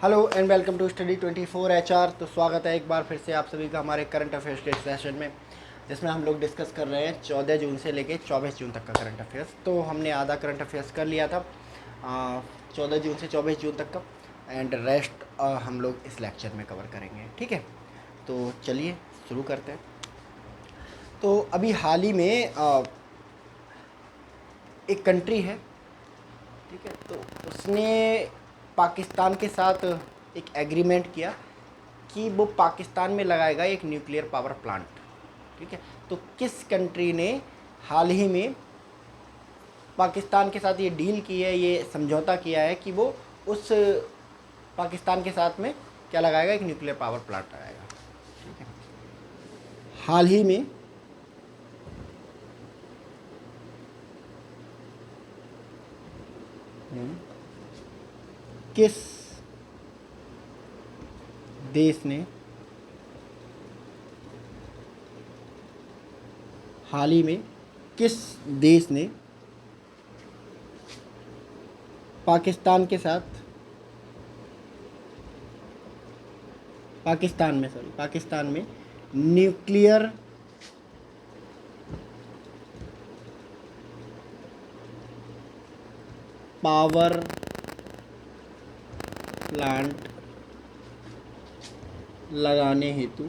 Hello and welcome to study 24 HR। तो स्वागत है एक बार फिर से आप सभी का हमारे करंट अफेयर्स के सेशन में, जिसमें हम लोग डिस्कस कर रहे हैं 14 जून से लेके 24 जून तक का करंट अफेयर्स। तो हमने आधा करंट अफेयर्स कर लिया था 14 जून से 24 जून तक का, एंड रेस्ट हम लोग इस लेक्चर में कवर करेंगे। ठीक है, तो चलिए शुरू करते हैं। तो अभी हाल ही में एक कंट्री है, ठीक है, तो उसने पाकिस्तान के साथ एक एग्रीमेंट किया कि वो पाकिस्तान में लगाएगा एक न्यूक्लियर पावर प्लांट। ठीक है, तो किस कंट्री ने हाल ही में पाकिस्तान के साथ ये डील की है, ये समझौता किया है कि वो उस पाकिस्तान के साथ में क्या लगाएगा, एक न्यूक्लियर पावर प्लांट लगाएगा। ठीक है, हाल ही में किस देश ने हाल ही में किस देश ने पाकिस्तान के साथ पाकिस्तान में न्यूक्लियर पावर प्लांट लगाने हेतु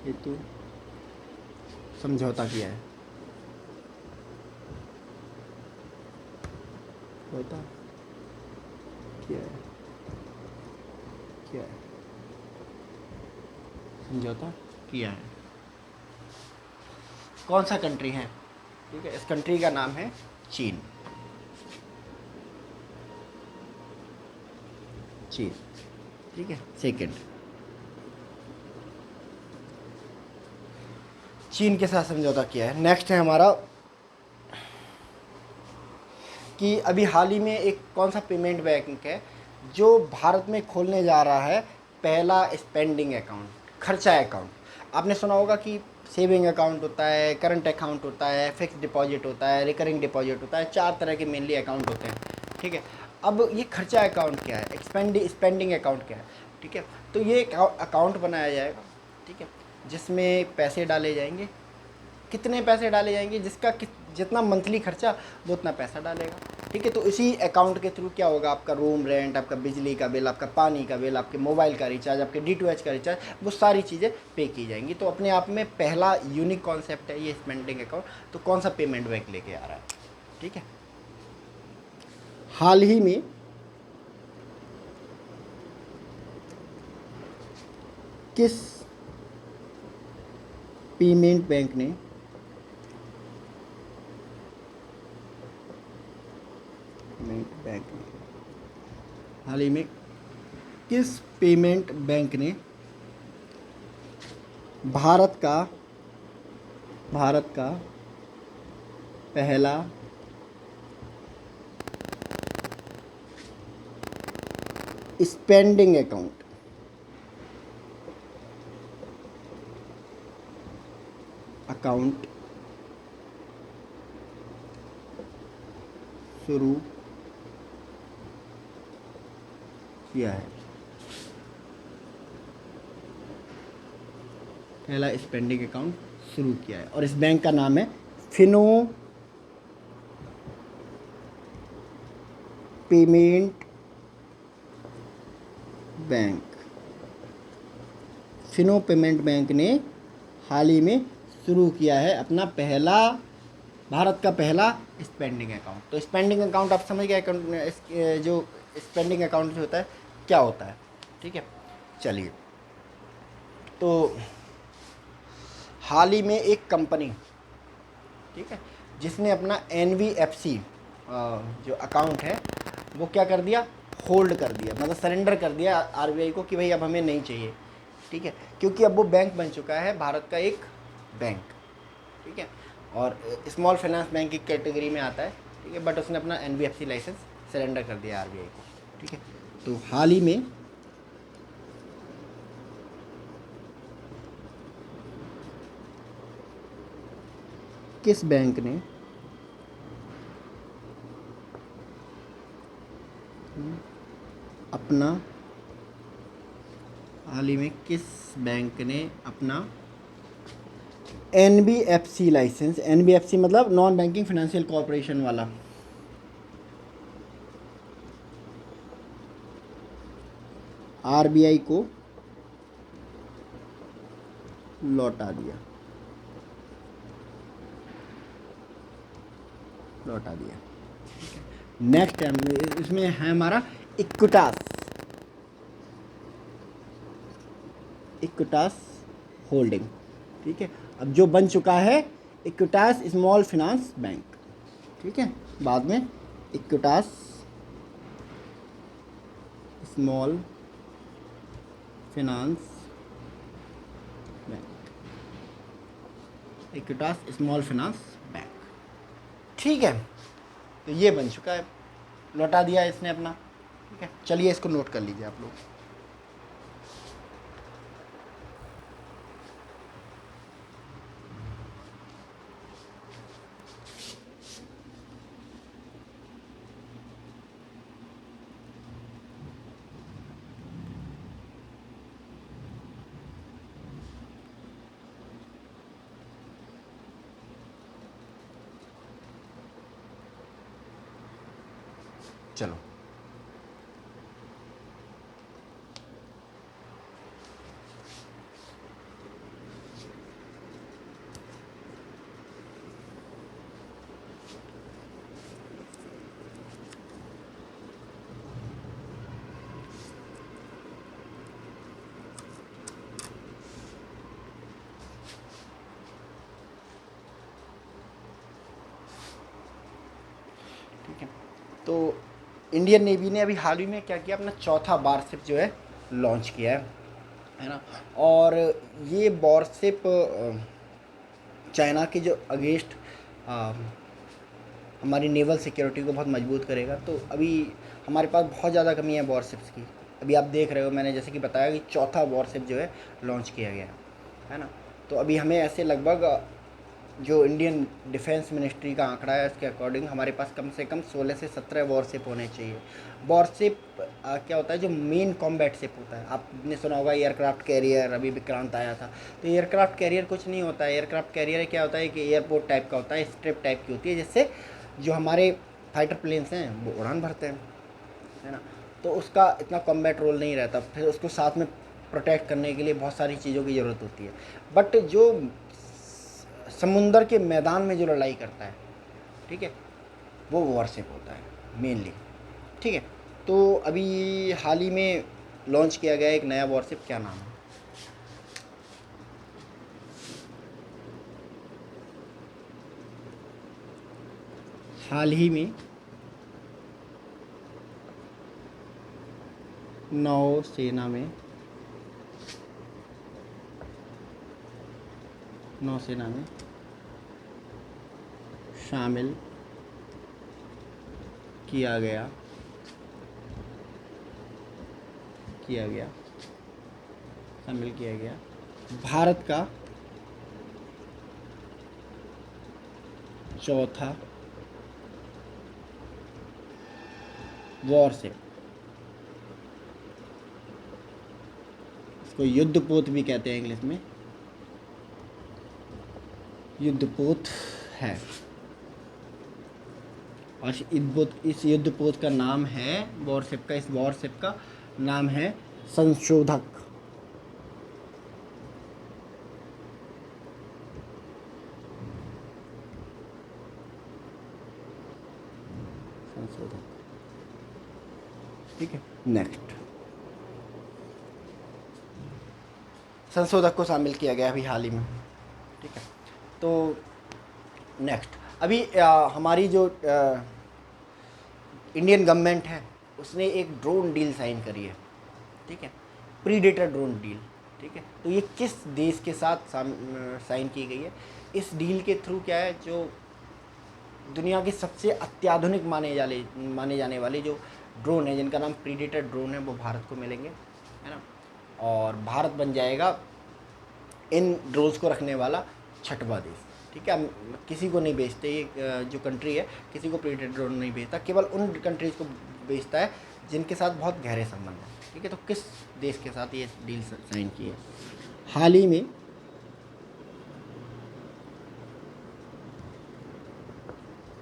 हेतु समझौता किया है। होता किया है किया है समझौता किया है। कौन सा कंट्री है? ठीक है, इस कंट्री का नाम है चीन। चीन, ठीक है, सेकंड चीन के साथ समझौता किया है। नेक्स्ट है हमारा कि अभी हाल ही में एक कौन सा पेमेंट बैंक है जो भारत में खोलने जा रहा है पहला स्पेंडिंग अकाउंट, खर्चा अकाउंट। आपने सुना होगा कि सेविंग अकाउंट होता है, करंट अकाउंट होता है, फिक्स डिपॉजिट होता है, रिकरिंग डिपॉजिट होता है, 4 तरह के मेनली अकाउंट होते हैं। ठीक है, अब ये खर्चा अकाउंट क्या है, स्पेंडिंग अकाउंट क्या है? ठीक है, तो ये अकाउंट बनाया जाएगा, ठीक है, जिसमें पैसे डाले जाएंगे। कितने पैसे डाले जाएंगे? जितना मंथली खर्चा वो उतना पैसा डालेगा। ठीक है, तो इसी अकाउंट के थ्रू क्या होगा, आपका रूम रेंट, आपका बिजली का बिल, आपका पानी का बिल, आपके मोबाइल का रिचार्ज, आपके DTH का रिचार्ज, वो सारी चीज़ें पे की जाएंगी। तो अपने आप में पहला यूनिक कॉन्सेप्ट है ये स्पेंडिंग अकाउंट। तो कौन सा पेमेंट बैंक लेके आ रहा है? ठीक है, हाल ही में किस पेमेंट बैंक ने हाल ही में किस पेमेंट बैंक ने भारत का पहला स्पेंडिंग अकाउंट शुरू किया है? पहला स्पेंडिंग अकाउंट शुरू किया है और इस बैंक का नाम है Fino payment bank. Fino payment bank ने हाल ही में शुरू किया है अपना भारत का पहला स्पेंडिंग अकाउंट। तो स्पेंडिंग अकाउंट आप समझ गए, अकाउंट जो स्पेंडिंग अकाउंट जो होता है क्या होता है। ठीक है, चलिए, तो हाल ही में एक कंपनी, ठीक है, जिसने अपना NVFC जो अकाउंट है वो क्या कर दिया, होल्ड कर दिया, मतलब सरेंडर कर दिया RBI को कि भाई अब हमें नहीं चाहिए। ठीक है, क्योंकि अब वो बैंक बन चुका है, भारत का एक बैंक। ठीक है, और स्मॉल फाइनेंस बैंक की कैटेगरी में आता है। ठीक है, बट उसने अपना NBFC लाइसेंस सरेंडर कर दिया RBI को। ठीक है, तो हाल ही में किस बैंक ने अपना हाल ही में किस बैंक ने अपना NBFC लाइसेंस, NBFC मतलब नॉन बैंकिंग फाइनेंशियल कॉरपोरेशन वाला, RBI को लौटा दिया, लौटा दिया। नेक्स्ट इसमें है हमारा इक्विटास, इक्विटास होल्डिंग, ठीक है। अब जो बन चुका है इक्विटास स्मॉल फिनांस बैंक, ठीक है, बाद में Equitas small finance bank, Equitas small finance bank, ठीक है। तो ये बन चुका है, लौटा दिया इसने अपना, ठीक है। चलिए इसको नोट कर लीजिए आप लोग। चलो ठीक है। तो इंडियन नेवी ने अभी हाल ही में क्या किया, अपना चौथा वारशिप जो है लॉन्च किया है ना। और ये वारशिप चाइना के जो अगेंस्ट हमारी नेवल सिक्योरिटी को बहुत मजबूत करेगा। तो अभी हमारे पास बहुत ज़्यादा कमी है वॉरशिप्स की। अभी आप देख रहे हो, मैंने जैसे कि बताया कि चौथा वॉरशिप जो है लॉन्च किया गया है ना। तो अभी हमें ऐसे लगभग जो इंडियन डिफेंस मिनिस्ट्री का आंकड़ा है उसके अकॉर्डिंग हमारे पास कम से कम 16 से 17 वॉरशिप होने चाहिए। वॉरशिप क्या होता है, जो मेन कॉम्बैट शिप होता है। आपने सुना होगा एयरक्राफ्ट कैरियर, अभी विक्रांत आया था। तो एयरक्राफ्ट कैरियर कुछ नहीं होता है। एयरक्राफ्ट कैरियर क्या होता है कि एयरपोर्ट टाइप का होता है, स्ट्रिप टाइप की होती है, जिससे जो हमारे फाइटर प्लेन्स हैं वो उड़ान भरते हैं, है ना। तो उसका इतना कॉम्बैट रोल नहीं रहता। फिर उसको साथ में प्रोटेक्ट करने के लिए बहुत सारी चीज़ों की ज़रूरत होती है। बट जो समुंदर के मैदान में जो लड़ाई करता है, ठीक है, वो वॉरशिप होता है मेनली, ठीक है। तो अभी हाल ही में लॉन्च किया गया एक नया वॉरशिप, क्या नाम है? हाल ही में नौसेना में शामिल किया गया भारत का चौथा वॉरशिप, इसको युद्धपोत भी कहते हैं इंग्लिश में, युद्धपोत है। और इस युद्धपोत का नाम है इस वॉरशिप का नाम है संशोधक। ठीक है। नेक्स्ट, संशोधक को शामिल किया गया अभी हाल ही में, ठीक है। तो नेक्स्ट, अभी हमारी जो इंडियन गवर्नमेंट है उसने एक ड्रोन डील साइन करी है, ठीक है, प्रीडेटर ड्रोन डील, ठीक है। तो ये किस देश के साथ साइन की गई है? इस डील के थ्रू क्या है, जो दुनिया के सबसे अत्याधुनिक माने जाने वाले जो ड्रोन है, जिनका नाम प्रीडेटर ड्रोन है, वो भारत को मिलेंगे, है ना। और भारत बन जाएगा इन ड्रोन्स को रखने वाला छठवां देश, ठीक है। हम किसी को नहीं बेचते, ये जो कंट्री है किसी को प्रीडेटर ड्रोन नहीं बेचता, केवल उन कंट्रीज़ को बेचता है जिनके साथ बहुत गहरे संबंध हैं। ठीक है, तो किस देश के साथ ये डील साइन की है? हाल ही में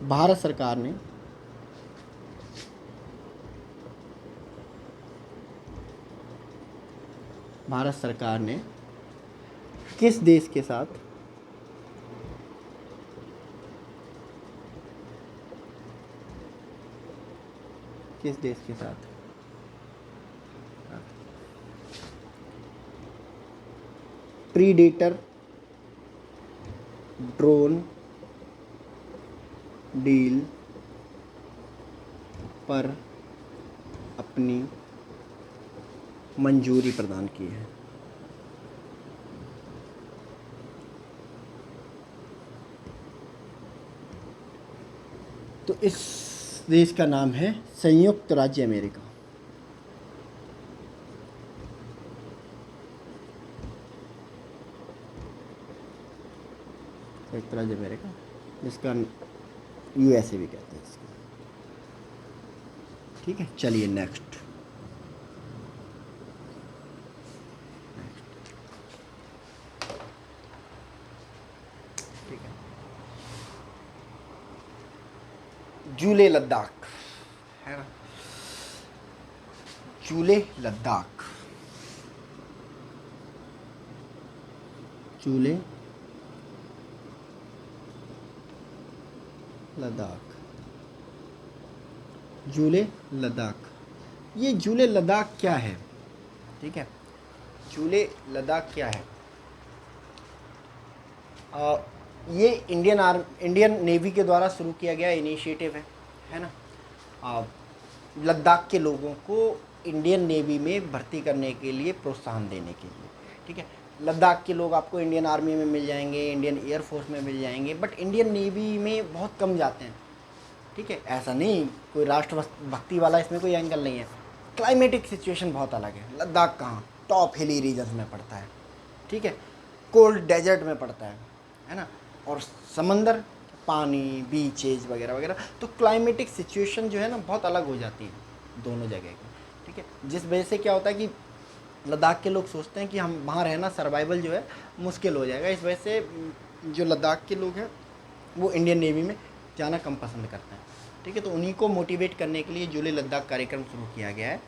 भारत सरकार ने किस देश के साथ प्रीडेटर ड्रोन डील पर अपनी मंजूरी प्रदान की है? तो इस देश का नाम है संयुक्त राज्य अमेरिका। संयुक्त राज्य अमेरिका, जिसका यूएसए भी कहते हैं इसको। ठीक है, चलिए नेक्स्ट। ठीक है, जुले लद्दाख है ना, जुले लद्दाख, जुले लद्दाख, जुले लद्दाख। ये जुले लद्दाख क्या है? ठीक है, जुले लद्दाख क्या है? ये इंडियन नेवी के द्वारा शुरू किया गया इनिशिएटिव है ना। लद्दाख के लोगों को इंडियन नेवी में भर्ती करने के लिए प्रोत्साहन देने के लिए। ठीक है, लद्दाख के लोग आपको इंडियन आर्मी में मिल जाएंगे, इंडियन एयरफोर्स में मिल जाएंगे, बट इंडियन नेवी में बहुत कम जाते हैं। ठीक है, ऐसा नहीं कोई राष्ट्र भक्ति वाला इसमें कोई एंगल नहीं है। क्लाइमेटिक सिचुएशन बहुत अलग है। लद्दाख कहाँ, टॉप हिली रीजन्स में पड़ता है। ठीक है, कोल्ड डेजर्ट में पड़ता है ना, और समंदर, पानी, बीचेज वगैरह वगैरह। तो क्लाइमेटिक सिचुएशन जो है ना बहुत अलग हो जाती है दोनों जगह की। ठीक है, जिस वजह से क्या होता है कि लद्दाख के लोग सोचते हैं कि हम वहाँ रहना, सर्वाइवल जो है मुश्किल हो जाएगा। इस वजह से जो लद्दाख के लोग हैं वो इंडियन नेवी में जाना कम पसंद करते हैं। ठीक है, तो उन्हीं को मोटिवेट करने के लिए जुले लद्दाख कार्यक्रम शुरू किया गया है।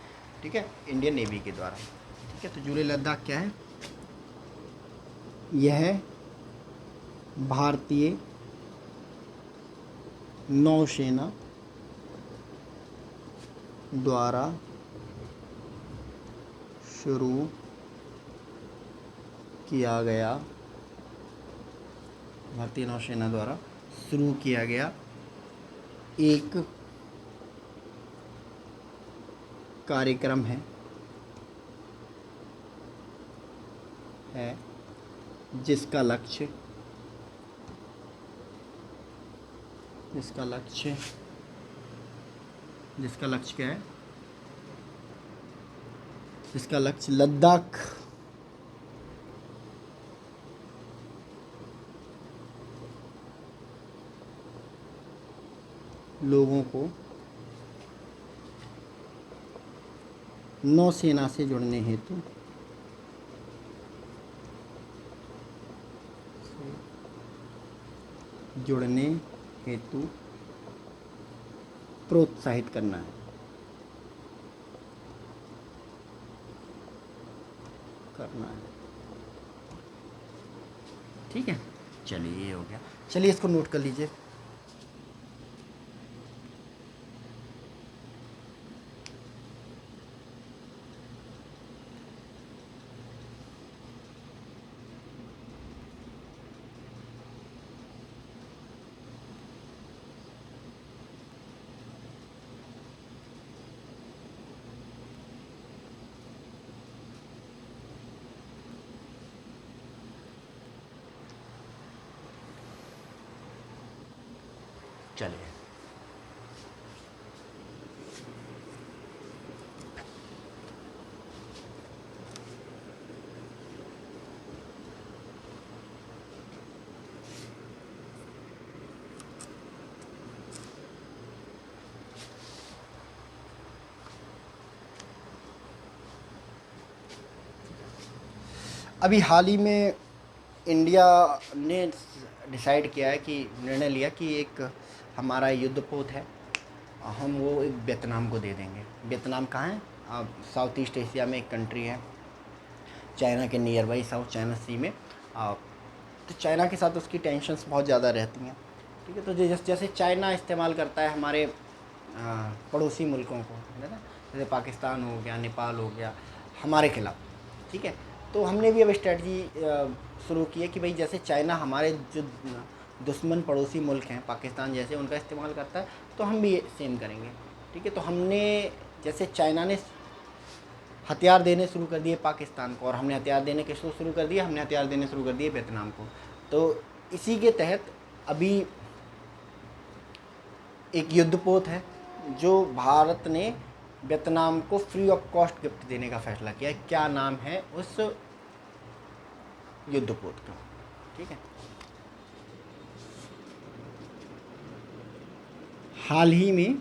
ठीक है, इंडियन नेवी के द्वारा। ठीक है, तो जुले लद्दाख क्या है? यह भारतीय नौसेना द्वारा शुरू किया गया, भारतीय नौसेना द्वारा शुरू किया गया एक कार्यक्रम है जिसका लक्ष्य क्या है? जिसका लक्ष्य लद्दाख लोगों को नौसेना से जुड़ने हेतु प्रोत्साहित करना है। ठीक है, चलिए ये हो गया। चलिए इसको नोट कर लीजिए। चलिए, अभी हाल ही में इंडिया ने डिसाइड किया है कि निर्णय लिया कि एक हमारा युद्धपोत है, हम वो एक वियतनाम को दे देंगे। वियतनाम कहाँ है? साउथ ईस्ट एशिया में एक कंट्री है, चाइना के नियर बाई, साउथ चाइना सी में। तो चाइना के साथ उसकी टेंशन्स बहुत ज़्यादा रहती हैं, ठीक है। तो जैसे चाइना इस्तेमाल करता है हमारे पड़ोसी मुल्कों को, है ना, जैसे पाकिस्तान हो गया, नेपाल हो गया, हमारे खिलाफ, ठीक है। तो हमने भी अब स्ट्रेटजी शुरू की है कि भाई जैसे चाइना हमारे जो दुश्मन पड़ोसी मुल्क हैं पाकिस्तान जैसे, उनका इस्तेमाल करता है, तो हम भी सेम करेंगे, ठीक है। तो हमने, जैसे चाइना ने हथियार देने शुरू कर दिए पाकिस्तान को, और हमने हथियार देने किसको शुरू कर दिए? हमने हथियार देने शुरू कर दिए वियतनाम को। तो इसी के तहत अभी एक युद्धपोत है जो भारत ने वियतनाम को फ्री ऑफ कॉस्ट गिफ्ट देने का फैसला किया है। क्या नाम है उस युद्धपोत का? ठीक है, हाल ही में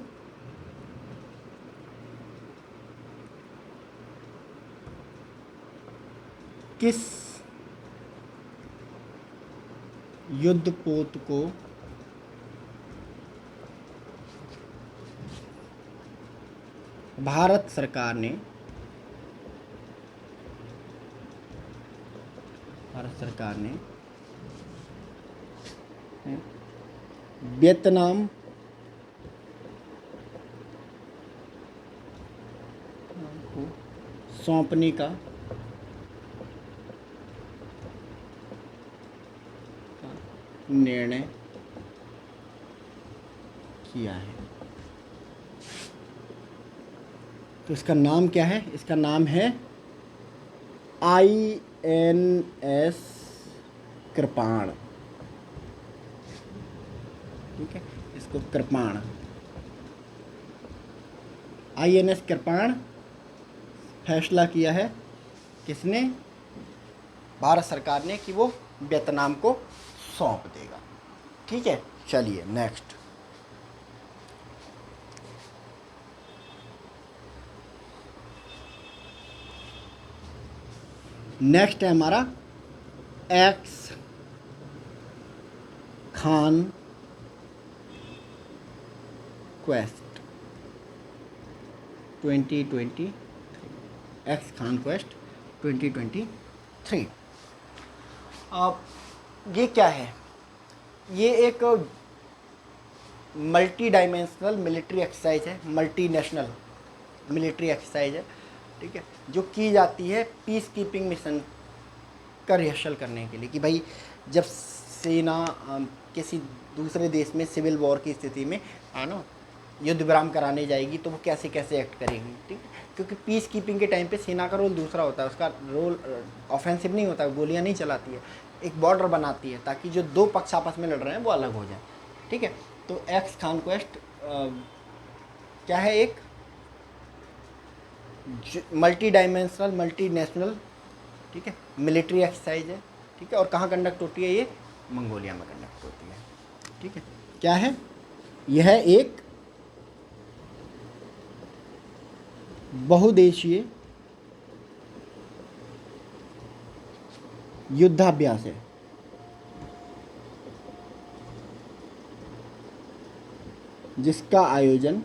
किस युद्धपोत को भारत सरकार ने वियतनाम को सौंपने का निर्णय किया है। तो इसका नाम क्या है? इसका नाम है INS कृपाण, ठीक है। इसको कृपाण, INS कृपाण फैसला किया है किसने? भारत सरकार ने, कि वो वियतनाम को सौंप देगा, ठीक है। चलिए नेक्स्ट। नेक्स्ट है हमारा x Khan quest 2023, x Khan quest 2023। अब ये क्या है? ये एक मल्टी डायमेंशनल मिलिट्री एक्सरसाइज है, मल्टीनेशनल मिलिट्री एक्सरसाइज है, ठीक है, जो की जाती है पीस कीपिंग मिशन का रिहर्सल करने के लिए, कि भाई जब सेना किसी दूसरे देश में सिविल वॉर की स्थिति में ना युद्ध विराम कराने जाएगी तो वो कैसे कैसे एक्ट करेगी, ठीक है। क्योंकि पीस कीपिंग के टाइम पे सेना का रोल दूसरा होता है, उसका रोल ऑफेंसिव नहीं होता, गोलियां नहीं चलाती है, एक बॉर्डर बनाती है ताकि जो दो पक्ष आपस में लड़ रहे हैं वो अलग हो जाए, ठीक है। तो एक्स कॉन्क्वेस्ट क्या है? एक मल्टी डायमेंशनल मल्टी नेशनल, ठीक है, मिलिट्री एक्सरसाइज है, ठीक है। और कहाँ कंडक्ट होती है? ये मंगोलिया में कंडक्ट होती है, ठीक है। क्या है? यह एक बहुदेशीय युद्धाभ्यास है जिसका आयोजन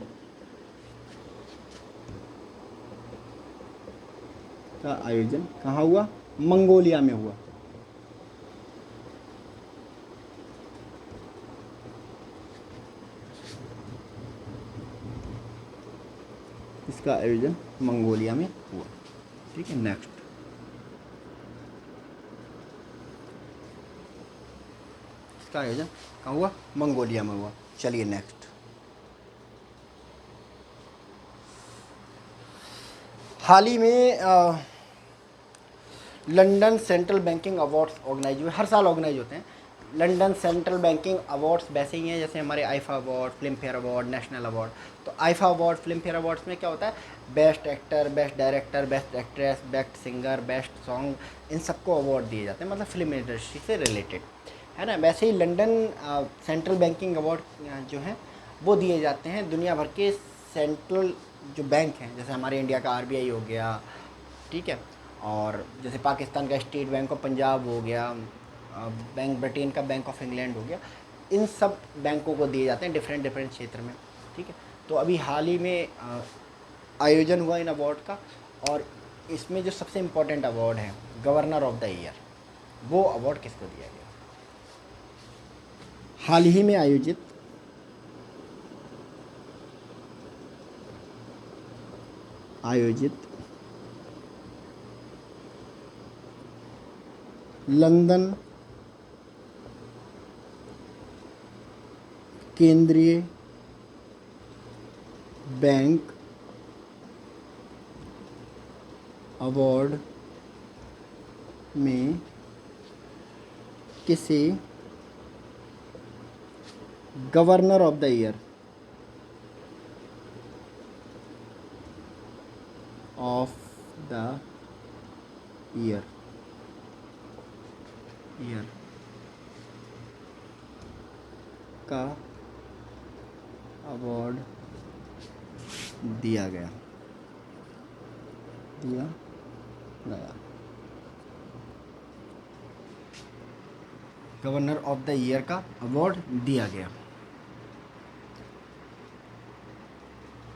कहाँ हुआ? मंगोलिया में हुआ। इसका आयोजन मंगोलिया में हुआ, ठीक है। नेक्स्ट, इसका आयोजन कहाँ हुआ? मंगोलिया में हुआ। चलिए नेक्स्ट। हाल ही में London central banking awards organise हुए, हर साल ऑर्गेनाइज होते हैं। लंदन सेंट्रल बैंकिंग अवार्ड्स वैसे ही हैं जैसे हमारे IIFA award, Filmfare award, national award. तो IIFA award, Filmfare awards में क्या होता है? Best actor, best director, best actress, best singer, best song, इन सबको अवार्ड दिए जाते हैं, मतलब फिल्म इंडस्ट्री से रिलेटेड, है ना। वैसे ही लंदन सेंट्रल बैंकिंग अवार्ड जो हैं वो दिए जाते हैं दुनिया भर के सेंट्रल जो बैंक हैं, जैसे हमारे इंडिया का RBI हो गया, ठीक है, और जैसे पाकिस्तान का स्टेट बैंक ऑफ पंजाब हो गया, बैंक ब्रिटेन का बैंक ऑफ इंग्लैंड हो गया, इन सब बैंकों को दिए जाते हैं डिफरेंट डिफरेंट क्षेत्र में। ठीक है, तो अभी हाल ही में आयोजन हुआ इन अवार्ड का, और इसमें जो सबसे इम्पोर्टेंट अवार्ड है गवर्नर ऑफ द ईयर, वो अवार्ड किसको दिया गया? हाल ही में आयोजित लंदन केंद्रीय बैंक अवार्ड में किसे governor of the year of the year का अवार्ड दिया गया? गवर्नर ऑफ द ईयर का अवार्ड दिया गया।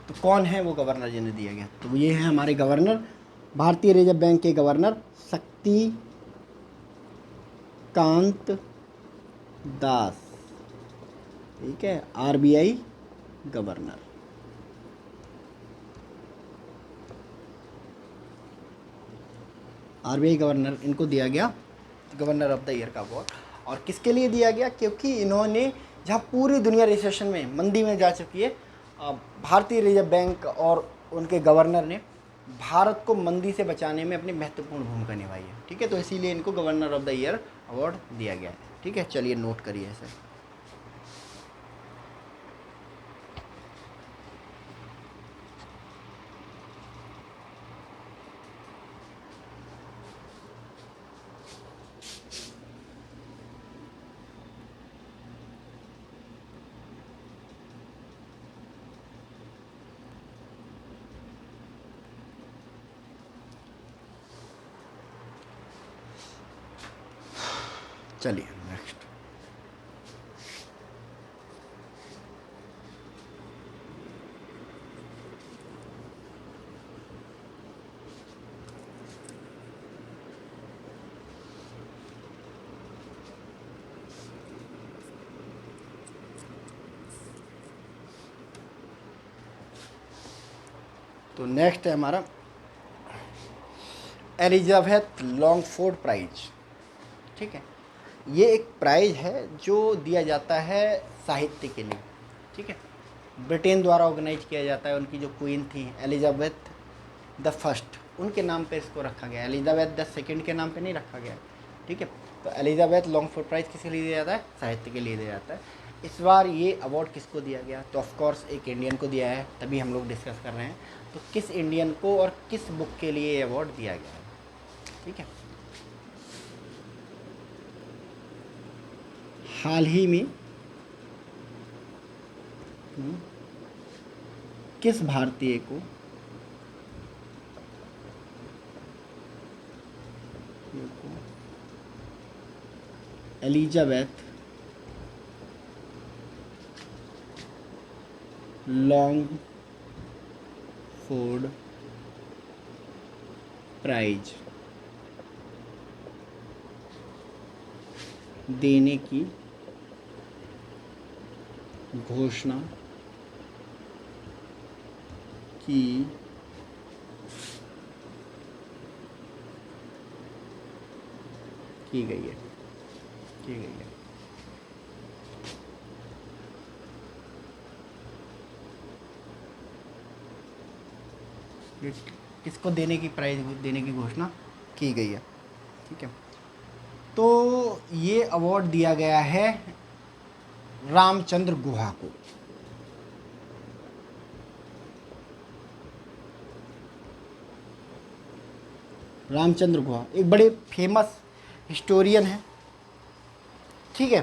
तो कौन है वो गवर्नर जिन्हें दिया गया? तो ये है हमारे गवर्नर, भारतीय रिजर्व बैंक के गवर्नर शक्तिकांत दास। ठीक है, आरबीआई गवर्नर। आरबीआई गवर्नर, इनको दिया गया गवर्नर ऑफ द ईयर का अवार्ड। और किसके लिए दिया गया? क्योंकि इन्होंने, जहाँ पूरी दुनिया रिसेशन में, मंदी में जा चुकी है, भारतीय रिजर्व बैंक और उनके गवर्नर ने भारत को मंदी से बचाने में अपनी महत्वपूर्ण भूमिका निभाई है। ठीक है, तो इसीलिए इनको governor of the year award दिया गया है। ठीक है, चलिए नोट करिए इसे। चलिए नेक्स्ट। तो नेक्स्ट है हमारा एलिजाबेथ लॉन्गफोर्ड प्राइज। ठीक है, ये एक प्राइज़ है जो दिया जाता है साहित्य के लिए। ठीक है, ब्रिटेन द्वारा ऑर्गेनाइज किया जाता है। उनकी जो क्वीन थी एलिजाबेथ द फर्स्ट, उनके नाम पे इसको रखा गया, एलिजाबेथ द सेकंड के नाम पे नहीं रखा गया। ठीक है, तो एलिजाबेथ लॉन्गफोर्ड प्राइज़ किसके लिए दिया जाता है? साहित्य के लिए दिया जाता है। इस बार ये अवार्ड किसको दिया गया? तो ऑफकोर्स एक इंडियन को दिया है, तभी हम लोग डिस्कस कर रहे हैं। तो किस इंडियन को और किस बुक के लिए ये अवार्ड दिया गया है? ठीक है, हाल ही में किस भारतीय को एलिजाबेथ लॉन्गफोर्ड प्राइज देने की घोषणा की गई है? किसको देने की प्राइज देने की घोषणा की गई है? ठीक है, तो ये अवार्ड दिया गया है रामचंद्र गुहा को। रामचंद्र गुहा एक बड़े फेमस हिस्टोरियन है। ठीक है,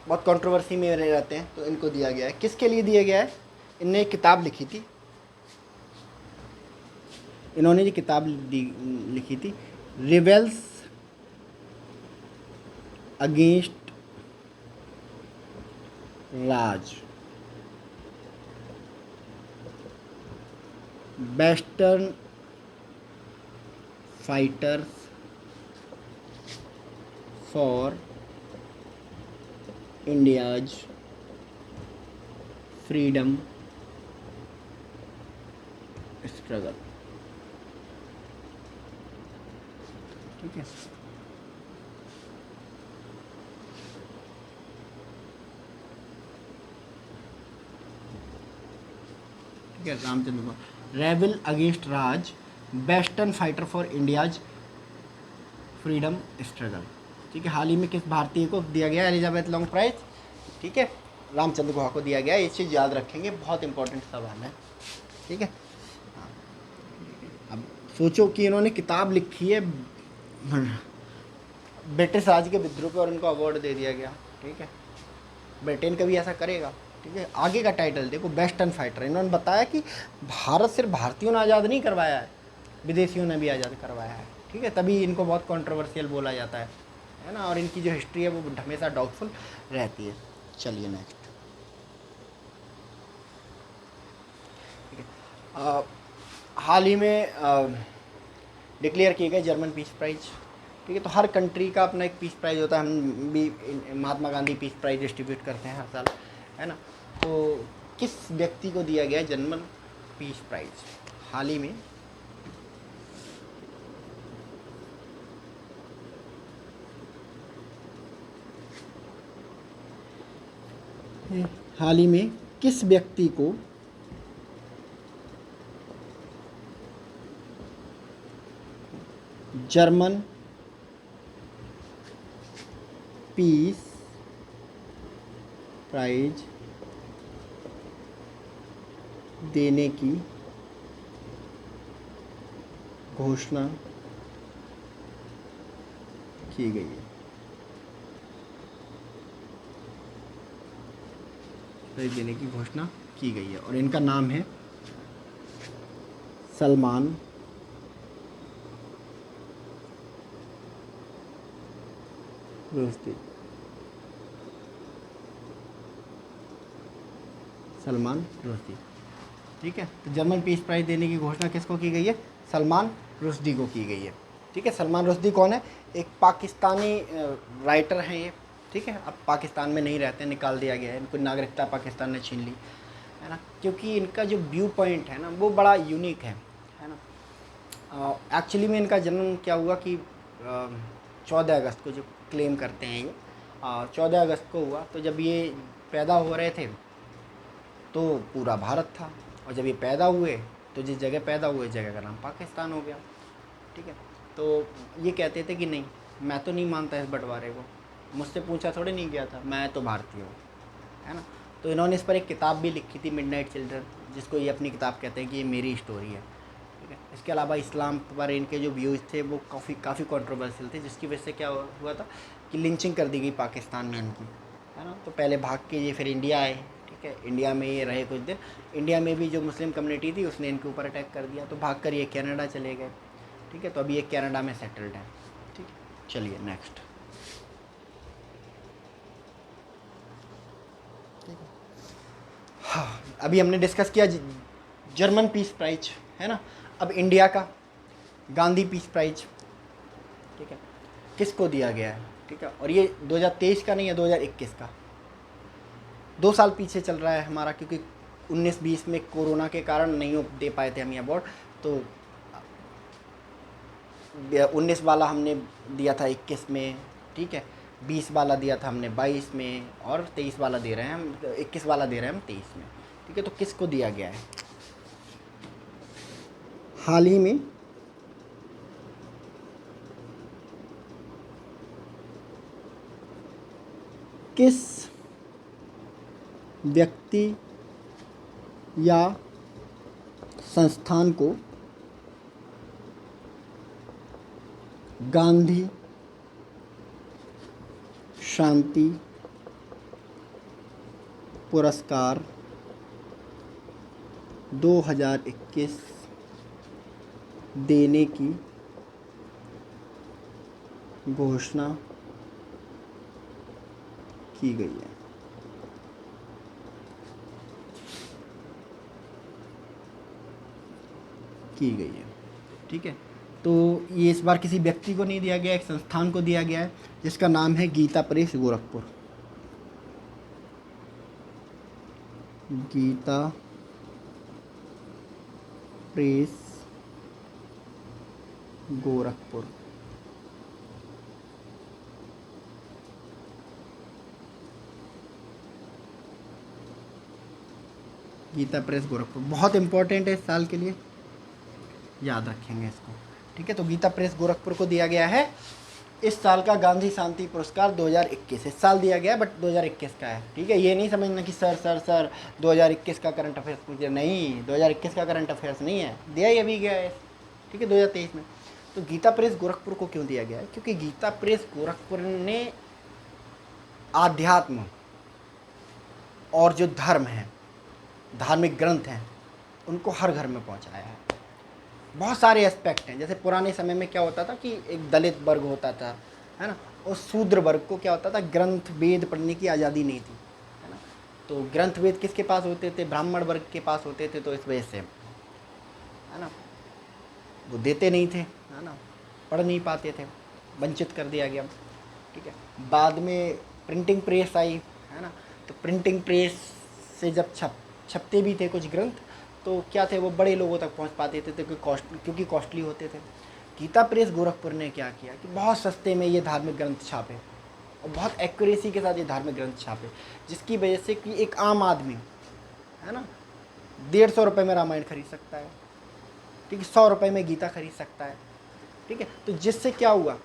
बहुत कंट्रोवर्सी में रहते हैं, तो इनको दिया गया है। किसके लिए दिया गया है? इनने एक किताब लिखी थी, इन्होंने जो किताब लिखी थी, rebels against Raj, western fighters for India's freedom struggle. ठीक है, ठीक है, Ramchandra, rebel against Raj, western fighter for India's freedom struggle. ठीक है, हाल ही में किस भारतीय को दिया गया एलिजाबेथ लॉन्ग प्राइज? ठीक है, रामचंद्र गुहा को दिया गया। ये चीज़ याद रखेंगे, बहुत इंपॉर्टेंट सवाल है। ठीक है, अब सोचो कि इन्होंने किताब लिखी है ब्रिटिश राज के विद्रोह पे और इनको अवार्ड दे दिया गया। ठीक है, ब्रिटेन कभी ऐसा करेगा? ठीक है, आगे का टाइटल देखो, वेस्टर्न फाइटर। इन्होंने बताया कि भारत सिर्फ भारतीयों ने आज़ाद नहीं करवाया है, विदेशियों ने भी आज़ाद करवाया है। ठीक है, तभी इनको बहुत कंट्रोवर्शियल बोला जाता है ना, और इनकी जो हिस्ट्री है वो हमेशा डाउटफुल रहती है। चलिए नेक्स्ट। ठीक है, हाल ही में डिक्लेयर किए गए जर्मन पीस प्राइज। ठीक है, तो हर कंट्री का अपना एक पीस प्राइज होता है। हम भी Mahatma Gandhi peace prize distribute करते हैं हर साल, है ना। तो किस व्यक्ति को दिया गया जर्मन पीस प्राइज हाल ही में? हाल ही में किस व्यक्ति को जर्मन पीस प्राइज देने की घोषणा की गई है? प्राइज देने की घोषणा की गई है और इनका नाम है सलमान रुश्दी। सलमान रुश्दी। ठीक है, तो जर्मन पीस प्राइज देने की घोषणा किसको की गई है? सलमान रुश्दी को की गई है। ठीक है, सलमान रुश्दी कौन है? एक पाकिस्तानी राइटर हैं ये। ठीक है, अब पाकिस्तान में नहीं रहते, निकाल दिया गया है इनको, नागरिकता पाकिस्तान ने छीन ली, है ना, क्योंकि इनका जो व्यू पॉइंट है ना वो बड़ा यूनिक है ना। एक्चुअली में इनका जन्म क्या हुआ कि 14 अगस्त को, जो क्लेम करते हैं ये 14 अगस्त को हुआ। तो जब ये पैदा हो रहे थे तो पूरा भारत था, और जब ये पैदा हुए तो जिस जगह पैदा हुए जगह का नाम पाकिस्तान हो गया। ठीक है, तो ये कहते थे कि नहीं, मैं तो नहीं मानता इस बंटवारे को, मुझसे पूछा थोड़ी नहीं गया था, मैं तो भारतीय हूँ, है ना। तो इन्होंने इस पर एक किताब भी लिखी थी, मिडनाइट चिल्ड्रन, जिसको ये अपनी किताब कहते हैं कि ये मेरी स्टोरी है। ठीक है, इसके अलावा इस्लाम पर इनके जो व्यूज़ थे वो काफ़ी कंट्रोवर्शियल थे, जिसकी वजह से क्या हुआ था कि लिंचिंग कर दी गई पाकिस्तान में इनकी, है ना। तो पहले भाग के ये फिर इंडिया आए। ठीक है, इंडिया में ये रहे कुछ दिन। इंडिया में भी जो मुस्लिम कम्युनिटी थी उसने इनके ऊपर अटैक कर दिया, तो भाग कर ये कनाडा चले गए। ठीक है, तो अभी ये कनाडा में सेटल्ड है। ठीक है, चलिए नेक्स्ट। हाँ, अभी हमने डिस्कस किया जर्मन पीस प्राइज, है ना। अब इंडिया का गांधी पीस प्राइज, ठीक है, किसको दिया गया है? ठीक है, और ये 2023 का नहीं है, 2021 का, 2 साल पीछे चल रहा है हमारा, क्योंकि 19-20 में कोरोना के कारण नहीं दे पाए थे हम ये अवार्ड। तो 19 वाला हमने दिया था 21 में। ठीक है, 20 वाला दिया था हमने 22 में, और 23 वाला दे रहे हैं हम, 21 वाला दे रहे हैं हम 23 में। ठीक है, तो किसको दिया गया है? हाल ही में किस व्यक्ति या संस्थान को गांधी शांति पुरस्कार 2021 देने की घोषणा की गई है। की गई है, ठीक है। तो ये इस बार किसी व्यक्ति को नहीं दिया गया, एक संस्थान को दिया गया है जिसका नाम है Gita press Gorakhpur. Gita press Gorakhpur. Gita press Gorakhpur बहुत इंपॉर्टेंट है इस साल के लिए, याद रखेंगे इसको, ठीक है। तो गीता प्रेस गोरखपुर को दिया गया है इस साल का गांधी शांति पुरस्कार 2021। इस साल दिया गया बट 2021 का है, ठीक है। ये नहीं समझना कि सर 2021 का करंट अफेयर्स पूछे, नहीं 2021 का करंट अफेयर्स नहीं है, दिया ही अभी गया है, ठीक है, 2023 में। तो गीता प्रेस गोरखपुर को क्यों दिया गया है? क्योंकि गीता प्रेस गोरखपुर ने आध्यात्म और जो धर्म है, धार्मिक ग्रंथ हैं, उनको हर घर में पहुंचाया है। बहुत सारे एस्पेक्ट हैं, जैसे पुराने समय में क्या होता था कि एक दलित वर्ग होता था, है ना, और शूद्र वर्ग को क्या होता था, ग्रंथ वेद पढ़ने की आज़ादी नहीं थी, है ना। तो ग्रंथ वेद किसके पास होते थे? ब्राह्मण वर्ग के पास होते थे। तो इस वजह से, है ना, वो देते नहीं थे, है ना, पढ़ नहीं पाते थे, वंचित कर दिया गया, ठीक है। बाद में प्रिंटिंग प्रेस आई, है ना, तो प्रिंटिंग प्रेस से जब छपते भी थे कुछ ग्रंथ, तो क्या थे, वो बड़े लोगों तक पहुंच पाते थे, तो क्योंकि कॉस्टली होते थे। गीता प्रेस गोरखपुर ने क्या किया कि बहुत सस्ते में ये धार्मिक ग्रंथ छापे और बहुत एक्यूरेसी के साथ ये धार्मिक ग्रंथ छापे, जिसकी वजह से कि एक आम आदमी, है ना, 150 रुपये में रामायण खरीद सकता है, ठीक है, 100 रुपये में गीता खरीद सकता है, ठीक है। तो जिससे क्या हुआ,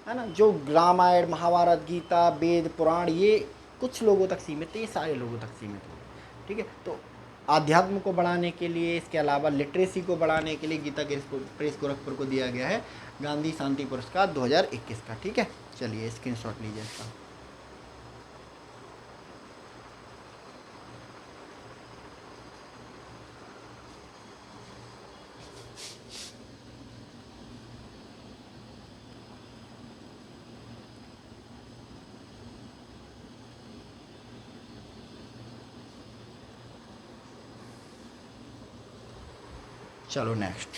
है ना, जो रामायण महाभारत गीता वेद पुराण ये कुछ लोगों तक सीमित थे, ये सारे लोगों तक सीमित हो, ठीक है। तो आध्यात्म को बढ़ाने के लिए, इसके अलावा लिटरेसी को बढ़ाने के लिए गीता प्रेस गोरखपुर को दिया गया है गांधी शांति पुरस्कार 2021 का, ठीक है। चलिए स्क्रीनशॉट लीजिए इसका। चलो नेक्स्ट।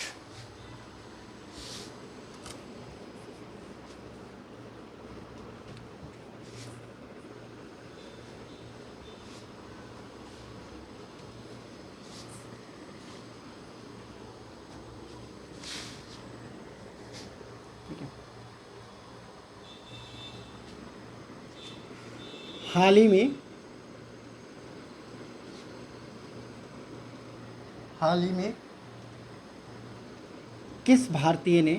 ठीक है, हाल ही में किस भारतीय ने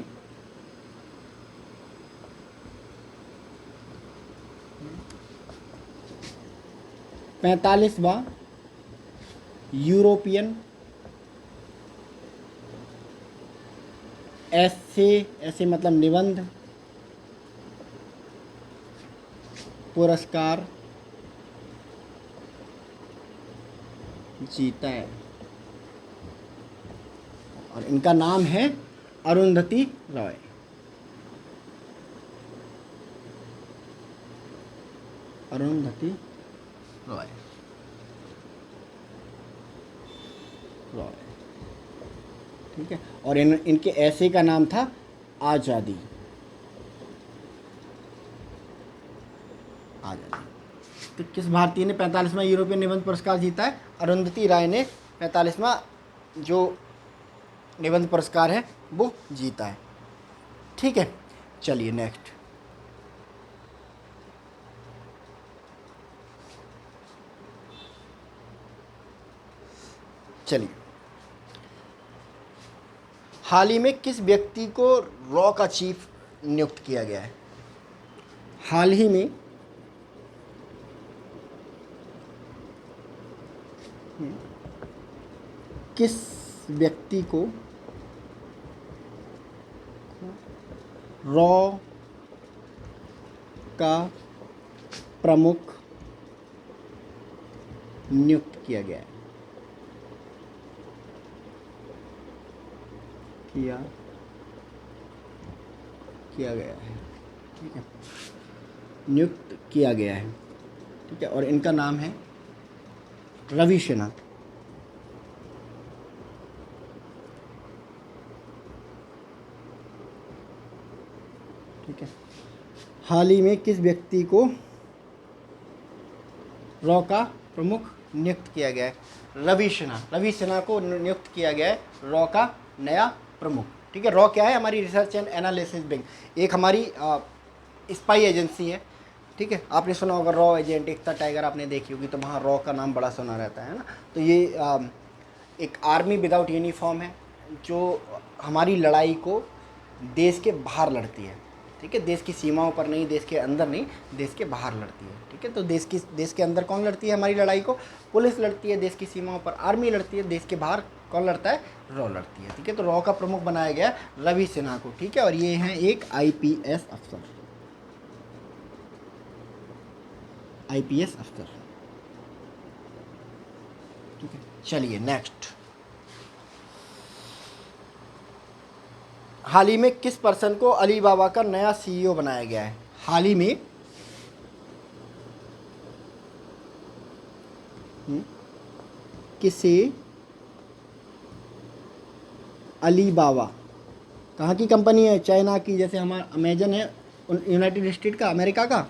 45वां यूरोपियन ऐसे मतलब निबंध पुरस्कार जीता है? और इनका नाम है अरुंधति रॉय। अरुंधति रॉय, ठीक है। और इनके ऐसे का नाम था आज़ादी। तो किस भारतीय ने 45वां यूरोपियन निबंध पुरस्कार जीता है? अरुंधति राय ने 45वां जो निबंध पुरस्कार है वो जीता है, ठीक है। चलिए नेक्स्ट। चलिए, हाल ही में किस व्यक्ति को रॉ का चीफ नियुक्त किया गया है? हाल ही में किस व्यक्ति को रॉ का प्रमुख नियुक्त किया गया है? किया किया गया है, ठीक है, नियुक्त किया गया है, ठीक है, और इनका नाम है रवि सिन्हा। ठीक है, हाल ही में किस व्यक्ति को रॉ का प्रमुख नियुक्त किया गया है? रवि सिन्हा। रवि सिन्हा को नियुक्त किया गया है रॉ का नया प्रमुख। ठीक है, रॉ क्या है? हमारी रिसर्च एंड एनालिसिस विंग, एक हमारी स्पाई एजेंसी है। ठीक है, आपने सुना होगा रॉ एजेंट, एकता टाइगर आपने देखी होगी, तो वहाँ रॉ का नाम बड़ा सुना रहता है ना। तो ये एक आर्मी विदाउट यूनिफॉर्म है जो हमारी लड़ाई को देश के बाहर लड़ती है। ठीक है, देश की सीमाओं पर नहीं, देश के अंदर नहीं, देश के बाहर लड़ती है। ठीक है, तो देश के अंदर कौन लड़ती है हमारी लड़ाई को? पुलिस लड़ती है। देश की सीमाओं पर आर्मी लड़ती है। देश के बाहर कौन लड़ता है? रॉ लड़ती है। ठीक है, तो रॉ का प्रमुख बनाया गया रवि सिन्हा को। ठीक है, और ये हैं एक आईपीएस अफसर, आईपीएस अफसर। ठीक है, चलिए नेक्स्ट। हाल ही में किस पर्सन को अली बाबा का नया सीईओ बनाया गया है? हाल ही में किसे अली बाबा, कहाँ की कंपनी है? चाइना की, जैसे हमारा अमेजन है यूनाइटेड स्टेट का, अमेरिका का,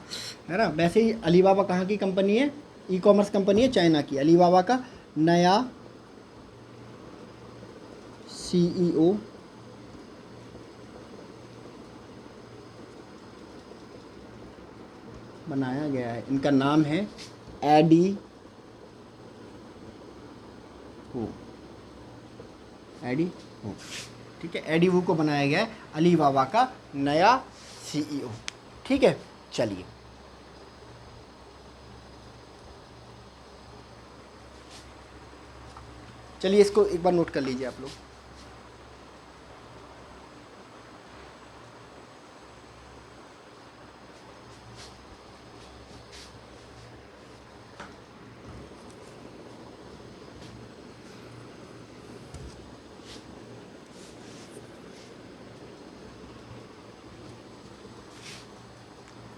है ना, वैसे ही अली बाबा कहाँ की कंपनी है? ई कॉमर्स कंपनी है चाइना की। अली बाबा का नया सीईओ बनाया गया है। इनका नाम है एडी हो, एडी हो। ठीक है, एडी वू को बनाया गया है अली बाबा का नया सीईओ। ठीक है, चलिए चलिए इसको एक बार नोट कर लीजिए आप लोग।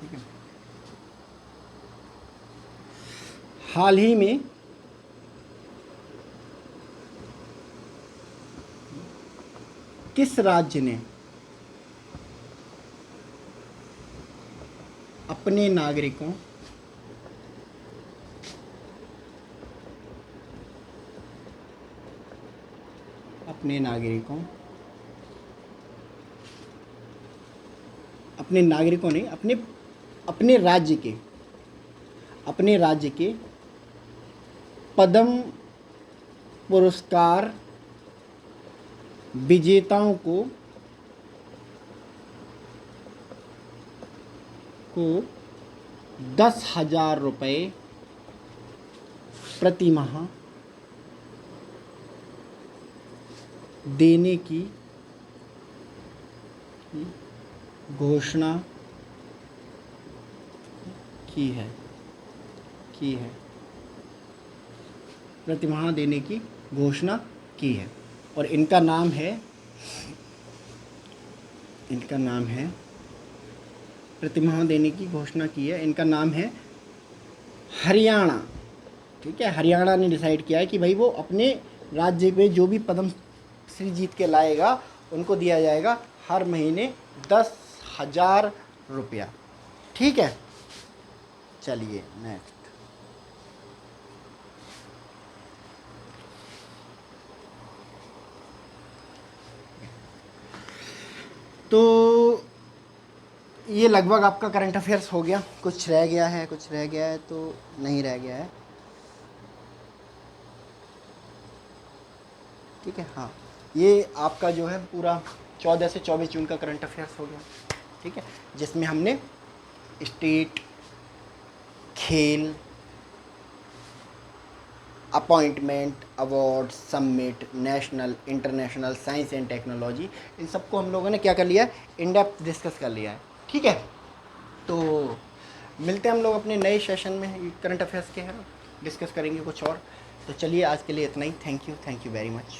ठीक है, हाल ही में किस राज्य ने अपने नागरिकों अपने नागरिकों अपने नागरिकों ने अपने अपने राज्य के पद्म पुरस्कार विजेताओं को 10,000 रुपये प्रति माह देने की घोषणा की है प्रतिमाह देने की घोषणा की है। और इनका नाम है प्रतिमाह देने की घोषणा की है, इनका नाम है हरियाणा। ठीक है, हरियाणा ने डिसाइड किया है कि भाई वो अपने राज्य में जो भी पद्म श्री जीत के लाएगा उनको दिया जाएगा हर महीने 10,000 रुपया। ठीक है, चलिए नेक्स्ट। तो ये लगभग आपका करंट अफेयर्स हो गया। कुछ रह गया है तो नहीं रह गया है। ठीक है, हाँ, ये आपका जो है पूरा 14 से 24 जून का करंट अफेयर्स हो गया। ठीक है, जिसमें हमने स्टेट, खेल, appointment, award, summit, national, international, science and technology, इन सबको हम लोगों ने क्या कर लिया है? इन डेप्थ डिस्कस कर लिया है। ठीक है, तो मिलते हैं हम लोग अपने नए सेशन में, करंट अफेयर्स के हैं डिस्कस करेंगे कुछ और। तो चलिए आज के लिए इतना ही। Thank you very much.